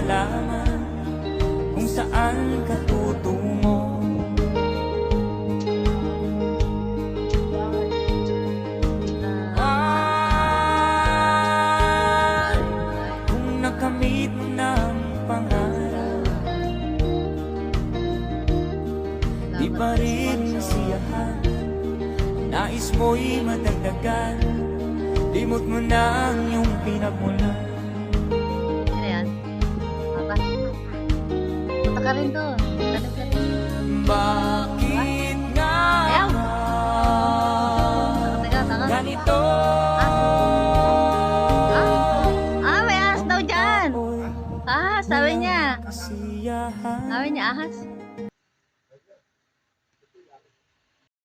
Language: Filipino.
malaman kung saan ka tutungo. Kung nakamit mo ng pangarap, di pa rin nasiyahan, nais mo'y madagdagan, limot mo na ang iyong pinagmulan. Ano yan? Papa? Punta ka rin doon. Tanong ka rin. Bakit nga Ayaw. ba Teka. ganito? May ahas daw dyan. Ako'y Ahas, sabi niya. kasiyahan. Sabi niya ahas.